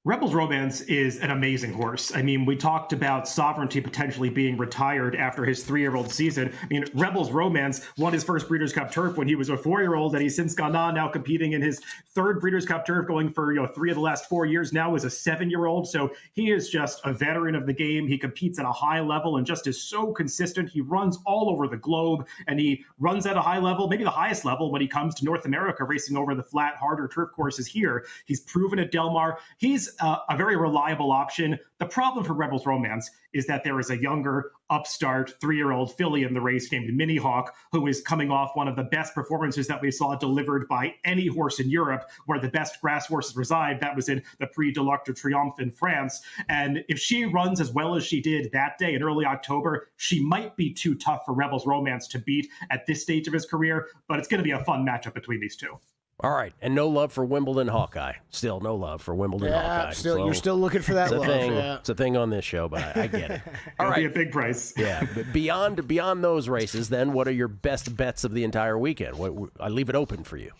Rebels Romance is an amazing horse. I mean, we talked about Sovereignty potentially being retired after his 3-year-old season. I mean, Rebels Romance won his first Breeders' Cup Turf when he was a 4-year-old, and he's since gone on, now competing in his 3rd Breeders' Cup Turf, going for 3 of the last 4 years now as a 7-year-old. So he is just a veteran of the game. He competes at a high level and just is so consistent. He runs all over the globe, and he runs at a high level, maybe the highest level when he comes to North America, racing over the flat, harder turf courses here. He's proven at Del Mar. He's a very reliable option. The problem for Rebels Romance is that there is a younger, upstart 3-year-old filly in the race named Mini Hawk, who is coming off one of the best performances that we saw delivered by any horse in Europe, where the best grass horses reside. That was in the Prix de l'Arc de Triomphe in France. And if she runs as well as she did that day in early October, she might be too tough for Rebels Romance to beat at this stage of his career, but it's going to be a fun matchup between these two. All right, and no love for Wimbledon Hawkeye. Still no love for Wimbledon Hawkeye. You're still looking for that love. It's a thing on this show, but I get it. All right, be a big price. Yeah, but beyond those races, then what are your best bets of the entire weekend? I leave it open for you.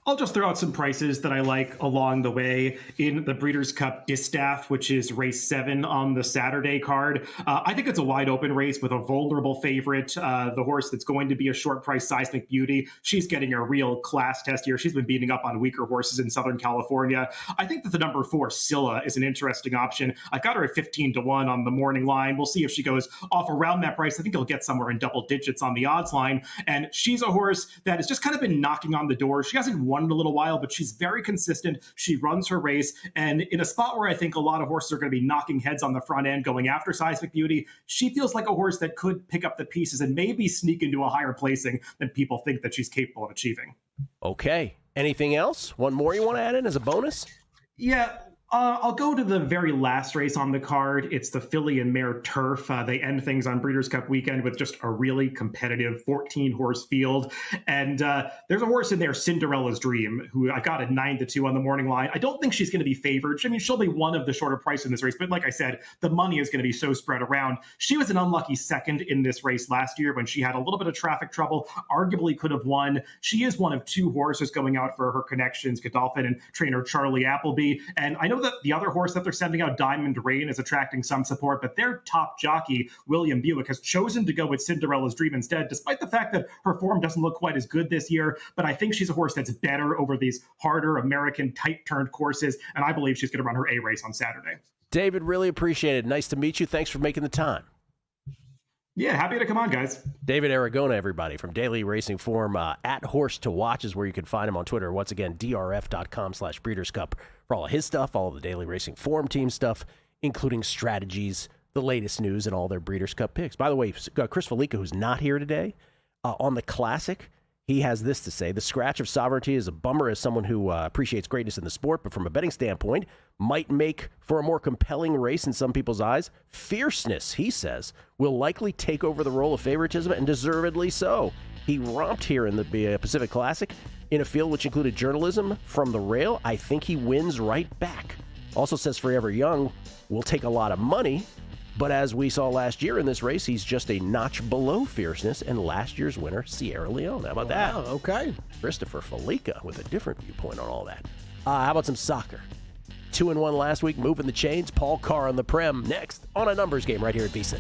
I'll just throw out some prices that I like along the way in the Breeders' Cup Distaff, which is race 7 on the Saturday card. I think it's a wide open race with a vulnerable favorite, the horse that's going to be a short price, Seismic Beauty. She's getting a real class test here. She's been beating up on weaker horses in Southern California. I think that the number 4, Scylla, is an interesting option. I got her at 15-1 on the morning line. We'll see if she goes off around that price. I think he'll get somewhere in double digits on the odds line. And she's a horse that has just kind of been knocking on the door. She hasn't won in a little while, but she's very consistent. She runs her race. And in a spot where I think a lot of horses are going to be knocking heads on the front end going after Seismic Beauty, she feels like a horse that could pick up the pieces and maybe sneak into a higher placing than people think that she's capable of achieving. Okay. Anything else? One more you want to add in as a bonus? Yeah. I'll go to the very last race on the card. It's the Filly and Mare Turf. They end things on Breeders' Cup weekend with just a really competitive 14-horse field. And there's a horse in there, Cinderella's Dream, who I got at 9-2 on the morning line. I don't think she's going to be favored. I mean, she'll be one of the shorter price in this race. But like I said, the money is going to be so spread around. She was an unlucky second in this race last year when she had a little bit of traffic trouble, arguably could have won. She is one of 2 horses going out for her connections, Godolphin and trainer Charlie Appleby. And I know the other horse that they're sending out, Diamond Rain, is attracting some support, but their top jockey, William Buick, has chosen to go with Cinderella's Dream instead, despite the fact that her form doesn't look quite as good this year. But I think she's a horse that's better over these harder American tight-turned courses, and I believe she's going to run her A race on Saturday. David, really appreciate it. Nice to meet you. Thanks for making the time. Yeah, happy to come on, guys. David Aragona, everybody, from Daily Racing Form. At Horse to Watch is where you can find him on Twitter. Once again, drf.com/Breeders' Cup for all of his stuff, all of the Daily Racing Form team stuff, including strategies, the latest news, and all their Breeders' Cup picks. By the way, Chris Felica, who's not here today, on the Classic, he has this to say: the scratch of sovereignty is a bummer as someone who appreciates greatness in the sport, but from a betting standpoint, might make for a more compelling race in some people's eyes. Fierceness, he says, will likely take over the role of favoritism, and deservedly so. He romped here in the Pacific Classic in a field which included journalism from the rail. I think he wins right back. Also says Forever Young will take a lot of money, but as we saw last year in this race, he's just a notch below Fierceness and last year's winner, Sierra Leone. How about that? Okay. Christopher Felica with a different viewpoint on all that. How about some soccer? 2-1 last week, moving the chains. Paul Carr on the Prem next on a numbers game right here at VSiN.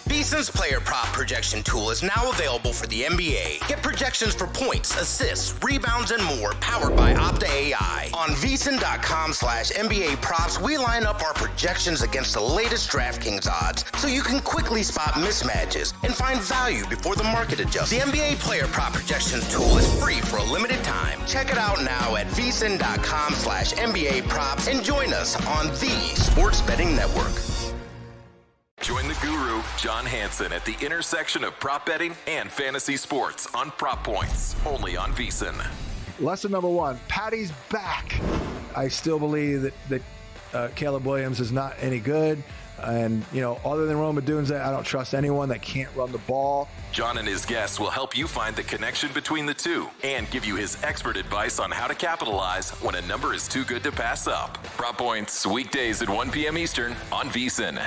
VSiN's player prop projection tool is now available for the NBA. Get projections for points, assists, rebounds, and more powered by Opta AI. On VSiN.com/NBA props, we line up our projections against the latest DraftKings odds so you can quickly spot mismatches and find value before the market adjusts. The NBA player prop projections tool is free for a limited time. Check it out now at VSiN.com/NBA props and join us on the Sports Betting Network. Join the guru, John Hansen, at the intersection of prop betting and fantasy sports on Prop Points, only on VSiN. Lesson number one, Patty's back. I still believe that Caleb Williams is not any good. And, other than Roma Dunze, I don't trust anyone that can't run the ball. John and his guests will help you find the connection between the two and give you his expert advice on how to capitalize when a number is too good to pass up. Prop Points, weekdays at 1 p.m. Eastern on VSiN.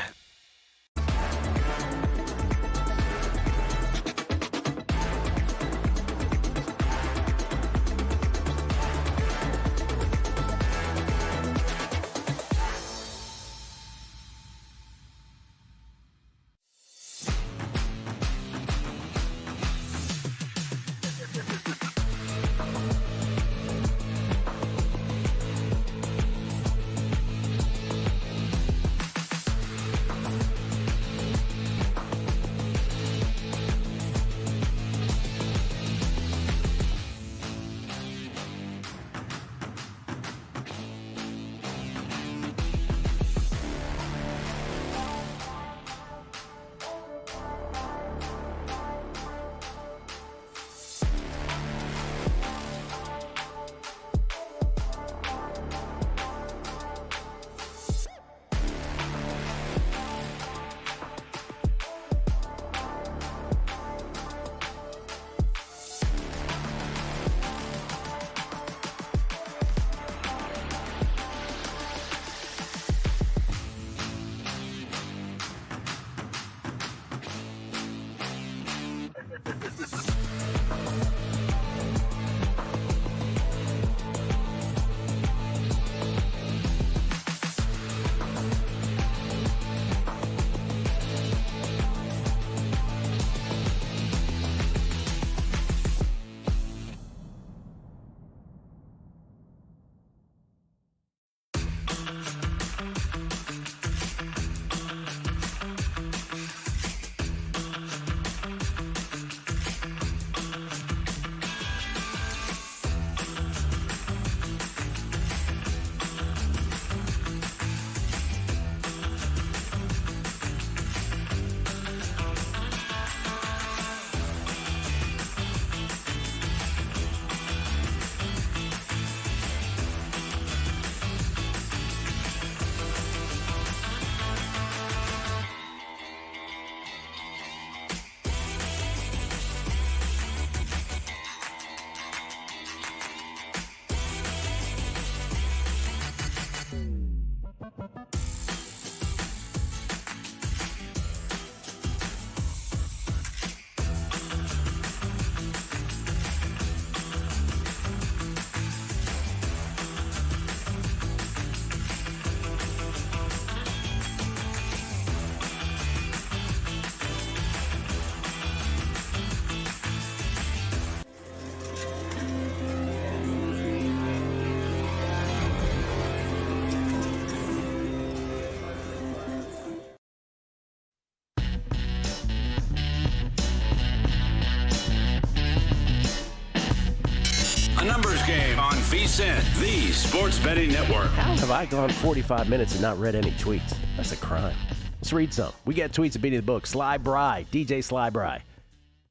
VSiN, the Sports Betting Network. How have I gone 45 minutes and not read any tweets? That's a crime. Let's read some. We get tweets at Beating the Book. Sly Bry, DJ Sly Bry.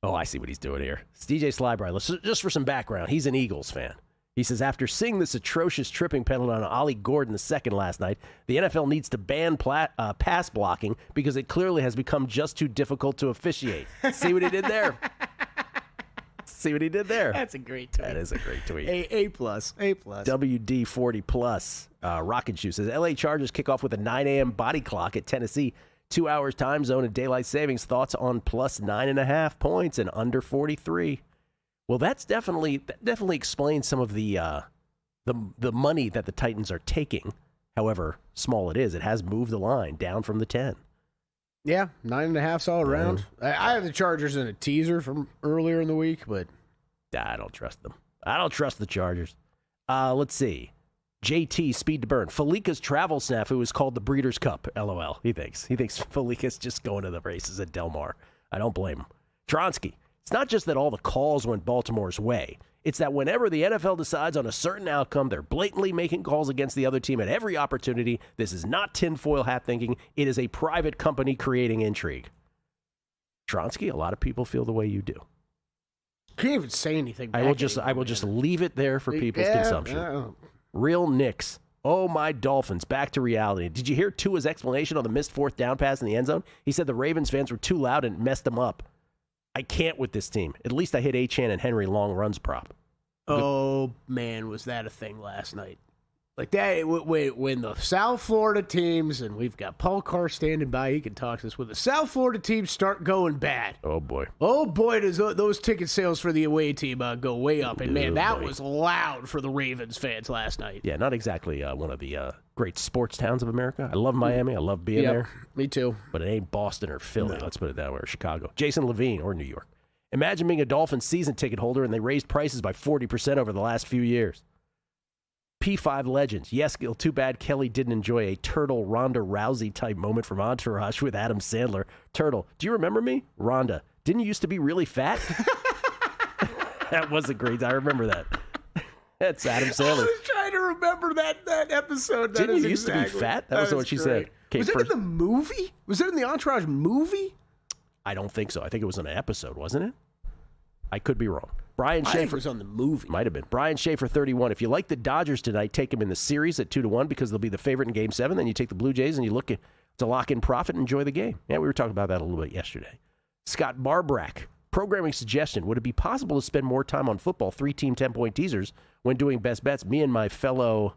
Oh, I see what he's doing here. It's DJ Sly Bry. Just for some background, he's an Eagles fan. He says, after seeing this atrocious tripping penalty on Ollie Gordon II last night, the NFL needs to ban pass blocking because it clearly has become just too difficult to officiate. See what he did there? See what he did there? That's a great tweet. That is a great tweet. A plus. WD40 plus. Rocket Shoe says, LA Chargers kick off with a 9 a.m. body clock at Tennessee. 2 hours time zone and daylight savings. Thoughts on plus 9.5 points and under 43. Well, that definitely explains some of the money that the Titans are taking. However small it is, it has moved the line down from the 10. Yeah, 9.5's all around. I have the Chargers in a teaser from earlier in the week, but I don't trust them. I don't trust the Chargers. Let's see. JT, speed to burn. Felica's travel snafu is called the Breeders' Cup. LOL. He thinks Felica's just going to the races at Del Mar. I don't blame him. Tronsky. It's not just that all the calls went Baltimore's way. It's that whenever the NFL decides on a certain outcome, they're blatantly making calls against the other team at every opportunity. This is not tinfoil hat thinking. It is a private company creating intrigue. Tronsky, a lot of people feel the way you do. Can't even say anything back. I will just leave it there for people's consumption. Yeah. Real Knicks. Oh, my Dolphins. Back to reality. Did you hear Tua's explanation on the missed fourth down pass in the end zone? He said the Ravens fans were too loud and messed them up. I can't with this team. At least I hit Achane and Henry long runs prop. Oh, man, was that a thing last night. Like that, when the South Florida teams, and we've got Paul Carr standing by, he can talk to us, when the South Florida teams start going bad. Oh, boy. Oh, boy, does those ticket sales for the away team go way up. And, man, that was loud for the Ravens fans last night. Yeah, not exactly one of the great sports towns of America. I love Miami. I love being there. Me too. But it ain't Boston or Philly. No. Let's put it that way, or Chicago. Jason Levine or New York. Imagine being a Dolphins season ticket holder and they raised prices by 40% over the last few years. P5 Legends. Yes, Gil, too bad Kelly didn't enjoy a Turtle Ronda Rousey type moment from Entourage with Adam Sandler. Turtle, do you remember me? Ronda, didn't you used to be really fat? That wasn't great. I remember that. That's Adam Sandler. I was trying to remember that episode. Didn't you used to be fat? That was what she said. Was it in the movie? Was it in the Entourage movie? I don't think so. I think it was an episode, wasn't it? I could be wrong. Brian Schaefer. I think it was on the movie. Might have been. Brian Schaefer, 31. If you like the Dodgers tonight, take them in the series at 2-1 because they'll be the favorite in Game 7. Then you take the Blue Jays and you look to lock in profit and enjoy the game. Yeah, we were talking about that a little bit yesterday. Scott Barbrack. Programming suggestion. Would it be possible to spend more time on football 3-team 10-point teasers when doing best bets? Me and my fellow...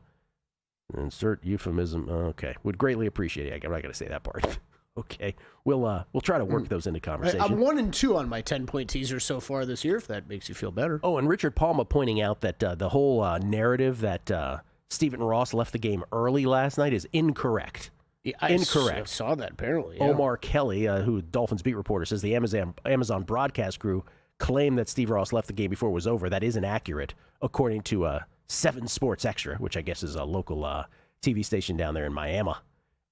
Insert euphemism. Okay. Would greatly appreciate it. I'm not going to say that part. Okay, we'll try to work those into conversation. I'm 1-2 on my 10-point teaser so far this year, if that makes you feel better. Oh, and Richard Palma pointing out that the whole narrative that Stephen Ross left the game early last night is incorrect. Yeah, incorrect. I saw that apparently. Yeah. Omar Kelly, who Dolphins beat reporter, says the Amazon broadcast crew claimed that Steve Ross left the game before it was over. That isn't accurate, according to 7 Sports Extra, which I guess is a local TV station down there in Miami.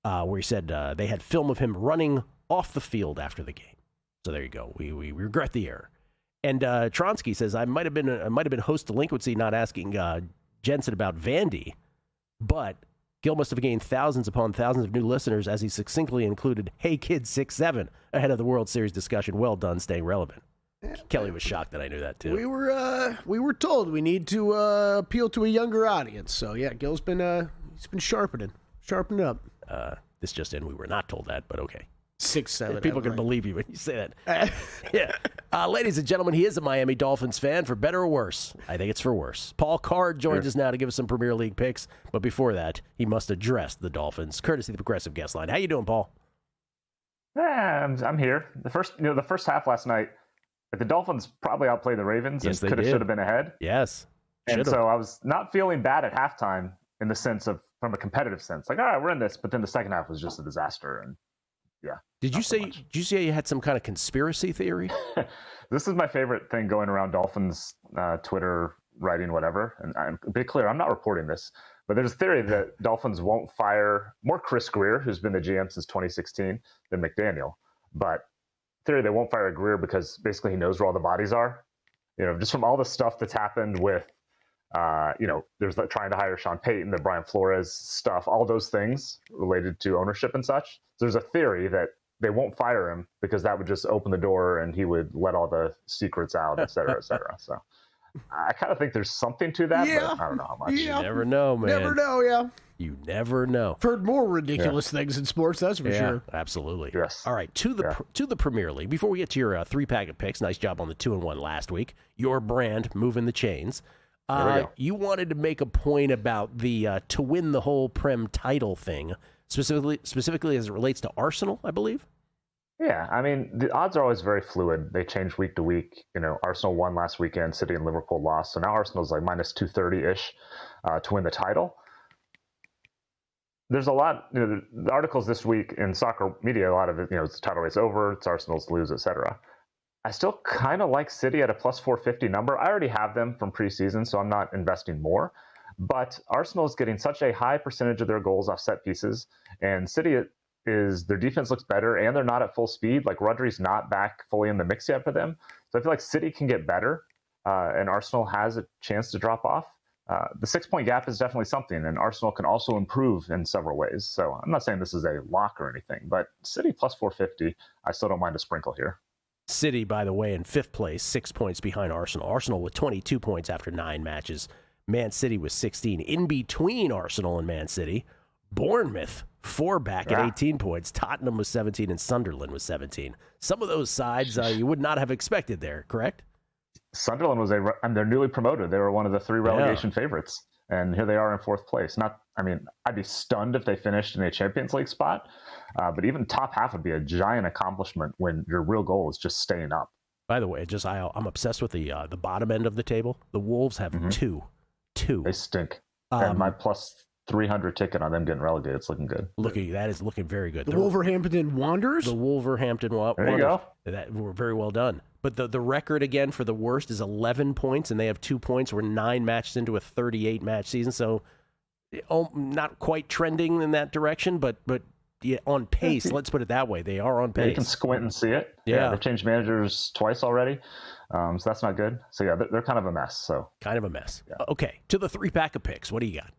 Where he said they had film of him running off the field after the game. So there you go. We regret the error. And Tronsky says I might have been host delinquency not asking Jensen about Vandy, but Gil must have gained thousands upon thousands of new listeners as he succinctly included "Hey Kids 6-7" ahead of the World Series discussion. Well done, staying relevant. Kelly was shocked that I knew that too. We were told we need to appeal to a younger audience. So yeah, Gil's been sharpening up. This just in, we were not told that, but okay. 6-7. People can believe you when you say that. Yeah. Ladies and gentlemen, he is a Miami Dolphins fan, for better or worse. I think it's for worse. Paul Card joins us now to give us some Premier League picks, but before that, he must address the Dolphins, courtesy of the Progressive Guest Line. How you doing, Paul? I'm here. The first half last night, the Dolphins probably outplayed the Ravens. Yes, and should have been ahead. Yes. And so I was not feeling bad at halftime in the sense of, from a competitive sense, like, all right, we're in this, but then the second half was just a disaster. And yeah. Did you say you had some kind of conspiracy theory? This is my favorite thing going around Dolphins Twitter, writing whatever. And I'm a bit clear, I'm not reporting this, but there's a theory that Dolphins won't fire more Chris Greer, who's been the GM since 2016, than McDaniel. But theory they won't fire Greer because basically he knows where all the bodies are. Just from all the stuff that's happened with There's trying to hire Sean Payton, the Brian Flores stuff, all those things related to ownership and such. So there's a theory that they won't fire him because that would just open the door and he would let all the secrets out, et cetera, et cetera. So I kind of think there's something to that, but I don't know how much. You never know, man. Never know, yeah. You never know. I've heard more ridiculous things in sports, that's for sure. Absolutely. Yes. All right, to the Premier League. Before we get to your three-pack of picks, nice job on the 2-1 last week. Your brand, moving the chains. You wanted to make a point about the to win the whole Prem title thing, specifically as it relates to Arsenal, I believe. Yeah, I mean, the odds are always very fluid. They change week to week. Arsenal won last weekend, City and Liverpool lost. So now Arsenal's like minus 230-ish to win the title. There's a lot, the articles this week in soccer media, a lot of it, it's the title race over, it's Arsenal's lose, etc. I still kind of like City at a plus 450 number. I already have them from preseason, so I'm not investing more. But Arsenal is getting such a high percentage of their goals off set pieces, and City their defense looks better, and they're not at full speed. Like Rodri's not back fully in the mix yet for them. So I feel like City can get better, and Arsenal has a chance to drop off. The 6-point gap is definitely something, and Arsenal can also improve in several ways. So I'm not saying this is a lock or anything, but City plus 450, I still don't mind a sprinkle here. City, by the way, in 5th place, 6 points behind Arsenal. Arsenal with 22 points after 9 matches. Man City with 16. In between Arsenal and Man City, Bournemouth, 4 back at 18 points. Tottenham was 17 and Sunderland was 17. Some of those sides you would not have expected there, correct? Sunderland was they're newly promoted. They were one of the 3 relegation favorites, and here they are in 4th place. I'd be stunned if they finished in a Champions League spot, but even top half would be a giant accomplishment when your real goal is just staying up. By the way, I'm obsessed with the bottom end of the table. The Wolves have two. They stink. And my plus 300 ticket on them getting relegated. It's looking good. That is looking very good. The Wolverhampton Wanderers? The Wolverhampton Wanderers. There you go. That were very well done. But the record, again, for the worst is 11 points, and they have 2 points. We're 9 matches into a 38-match season, so not quite trending in that direction, but on pace. Let's put it that way. They are on pace. You can squint and see it. Yeah. They've changed managers twice already, so that's not good. So, yeah, they're kind of a mess. So kind of a mess. Yeah. Okay, to the 3-pack of picks. What do you got?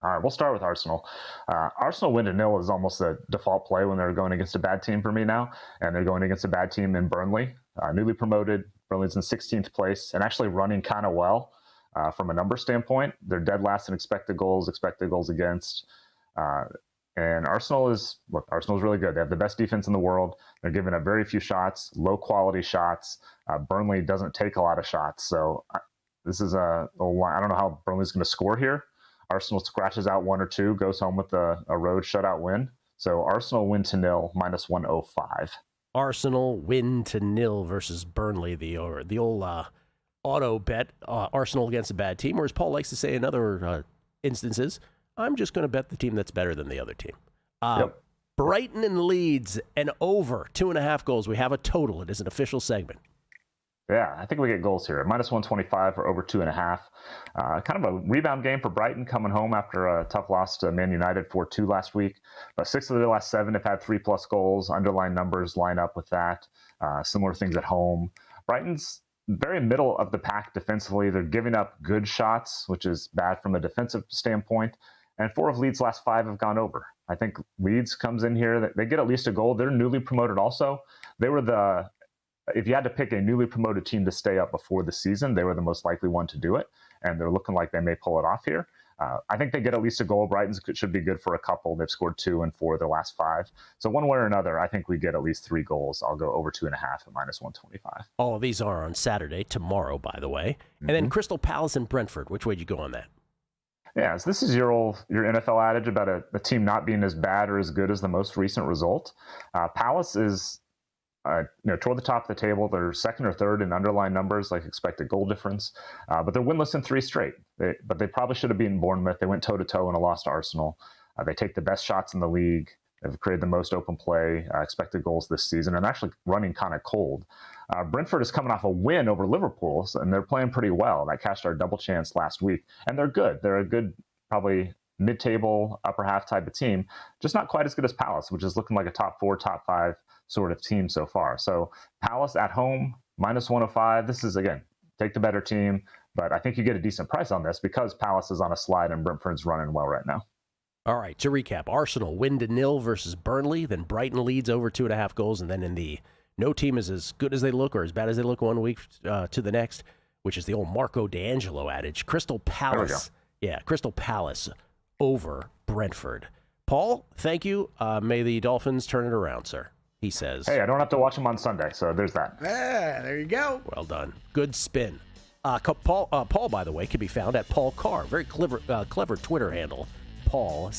All right, we'll start with Arsenal. Arsenal win to nil is almost a default play when they're going against a bad team for me now, and they're going against a bad team in Burnley, newly promoted. Burnley's in 16th place and actually running kind of well from a number standpoint. They're dead last in expected goals against. And Arsenal's really good. They have the best defense in the world. They're giving up very few shots, low quality shots. Burnley doesn't take a lot of shots. So this is I don't know how Burnley's going to score here. Arsenal scratches out 1 or 2, goes home with a road shutout win. So Arsenal win to nil, minus 105. Arsenal win to nil versus Burnley, the old auto bet. Arsenal against a bad team, or as Paul likes to say in other instances, I'm just going to bet the team that's better than the other team. Yep. Brighton and Leeds, and over 2.5 goals. We have a total. It is an official segment. Yeah, I think we get goals here. Minus 125 or over 2.5. Kind of a rebound game for Brighton coming home after a tough loss to Man United 4-2 last week. But 6 of their last 7 have had 3+ goals. Underlying numbers line up with that. Similar things at home. Brighton's very middle of the pack defensively. They're giving up good shots, which is bad from a defensive standpoint. And 4 of Leeds' last 5 have gone over. I think Leeds comes in here. They get at least a goal. They're newly promoted also. They were if you had to pick a newly promoted team to stay up before the season, they were the most likely one to do it, and they're looking like they may pull it off here. I think they get at least a goal. Brighton should be good for a couple. They've scored 2 and 4 of their last 5. So one way or another, I think we get at least 3 goals. I'll go over 2.5 at minus 125. All of these are on Saturday, tomorrow, by the way. And then Crystal Palace and Brentford. Which way do you go on that? Yeah, so this is your NFL adage about a team not being as bad or as good as the most recent result. Palace is toward the top of the table. They're second or third in underlying numbers, like expected goal difference, but they're winless in 3 straight. But they probably should have beaten Bournemouth. They went toe-to-toe and lost to Arsenal. They take the best shots in the league. They've created the most open play, expected goals this season, and actually running kind of cold. Brentford is coming off a win over Liverpool, and they're playing pretty well. That cashed our double chance last week, and they're good. They're a good, probably mid-table, upper half type of team, just not quite as good as Palace, which is looking like a top 4, top 5 sort of team so far. So Palace at home, minus 105. This is, again, take the better team, But I think you get a decent price on this because Palace is on a slide and Brentford's running well right now. All right, to recap, Arsenal win to 0 versus Burnley, then Brighton leads over 2.5 goals, and then in the no team is as good as they look or as bad as they look one week to the next, which is the old Marco D'Angelo adage. Crystal Palace over Brentford. Paul, thank you. May the Dolphins turn it around, sir, he says. Hey, I don't have to watch them on Sunday, so there's that. Yeah, there you go. Well done. Good spin. Paul, by the way, can be found at Paul Carr. Very clever Twitter handle. Paul